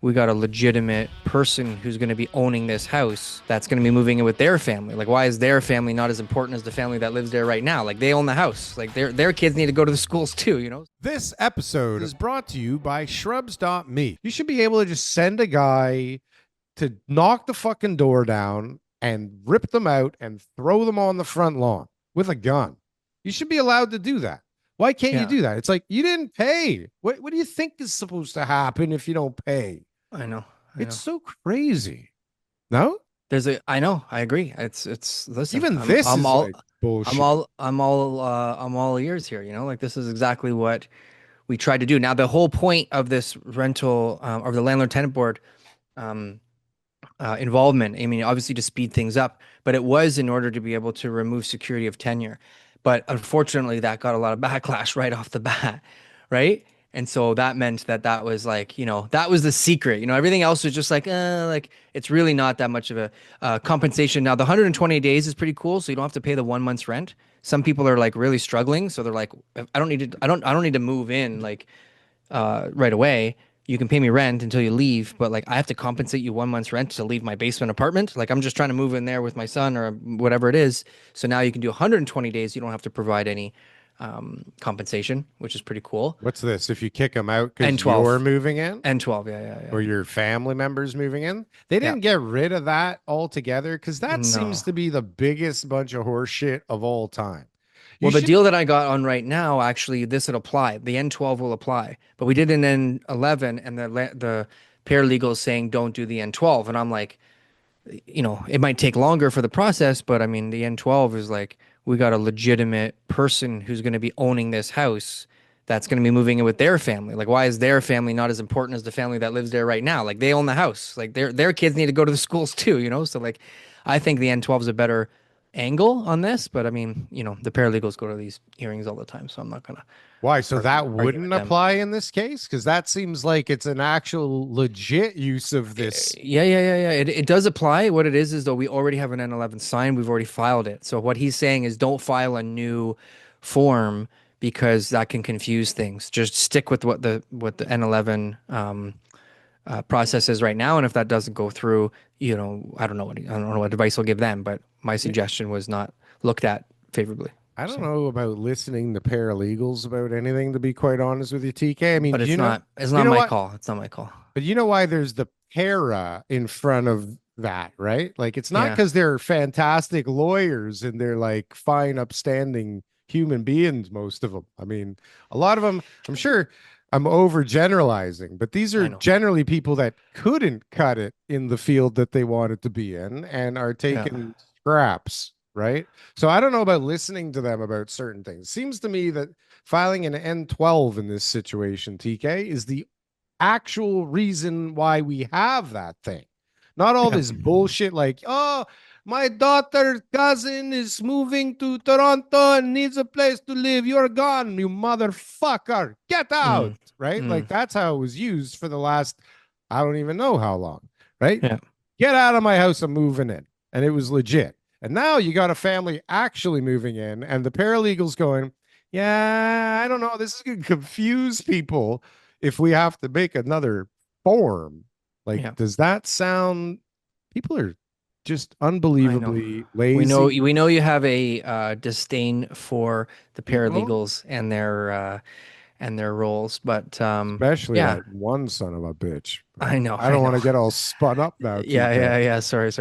we got a legitimate person who's going to be owning this house that's going to be moving in with their family. Like, why is their family not as important as the family that lives there right now? Like, they own the house. Like, their kids need to go to the schools too, you know? This episode is brought to you by Shrubs.me. You should be able to just send a guy to knock the fucking door down and rip them out and throw them on the front lawn with a gun. You should be allowed to do that. Why can't you Yeah. do that? It's like, you didn't pay. What do you think is supposed to happen if you don't pay? I know. It's so crazy. No? I know, I agree. Listen, Even this I'm is all, like bullshit. I'm all ears here, you know, like this is exactly what we tried to do. Now, the whole point of this rental, or the landlord tenant board, um, involvement, I mean, obviously to speed things up, but it was in order to be able to remove security of tenure. But unfortunately, that got a lot of backlash right off the bat, right? And so that meant that that was like, you know, that was the secret. You know, everything else was just like it's really not that much of a compensation. Now, the 120 days is pretty cool, so you don't have to pay the 1 month's rent. Some people are like really struggling, so they're like, I don't need to move in like right away. You can pay me rent until you leave, but like I have to compensate you 1 month's rent to leave my basement apartment. Like I'm just trying to move in there with my son or whatever it is. So now you can do 120 days. You don't have to provide any compensation, which is pretty cool. What's this? If you kick them out And because 12. you're moving in? And 12. Yeah. Or your family members moving in. They Yeah. didn't get rid of that altogether because that seems No. to be the biggest bunch of horse shit of all time. You Well, the should, deal that I got on right now, actually, this would apply. The N12 will apply, but we did an N11, and the paralegal is saying don't do the N12, and I'm like, you know, it might take longer for the process, but I mean, the N12 is like, we got a legitimate person who's going to be owning this house that's going to be moving in with their family. Like, why is their family not as important as the family that lives there right now? Like, they own the house. Like, their kids need to go to the schools too, you know? So, like, I think the N12 is a better angle on this, but I mean, you know, the paralegals go to these hearings all the time, so I'm not going to why? So that argue with wouldn't them. apply in this case? Because that seems like it's an actual legit use of this. Yeah. It does apply. What it is though we already have an N11 signed. We've already filed it. So what he's saying is don't file a new form because that can confuse things. Just stick with what the N11 process is right now. And if that doesn't go through, you know, I don't know what advice I'll give them. But my suggestion was not looked at favorably. I don't So, know about listening to paralegals about anything, to be quite honest with you, TK. I mean, but you know, it's you not know my what? call. It's not my call. But you know why there's the para in front of that, right? Like it's not Yeah. because they're fantastic lawyers and they're like fine, upstanding human beings, most of them. I mean, a lot of them, I'm sure I'm overgeneralizing, but these I are know. generally people that couldn't cut it in the field that they wanted to be in and are Yeah. taking scraps, right? So I don't know about listening to them about certain things. Seems to me that filing an N12 in this situation, TK, is the actual reason why we have that thing. Not all Yeah. this bullshit like, oh, my daughter's cousin is moving to Toronto and needs a place to live. You're gone, you motherfucker. Get out. Mm, Right? mm, Like that's how it was used for the last, I don't even know how long. Right? yeah. Get out of my house. I'm moving in. And it was legit. And now you got a family actually moving in, and the paralegals going, yeah, I don't know. This is going to confuse people if we have to make another form. Like, Yeah. does that sound? People are just I know. unbelievably lazy. We know you have a disdain for the You know, paralegals and their roles, but especially yeah, that one son of a bitch. But I know, I I don't want know. to get all spun up now, TK. Yeah. Sorry.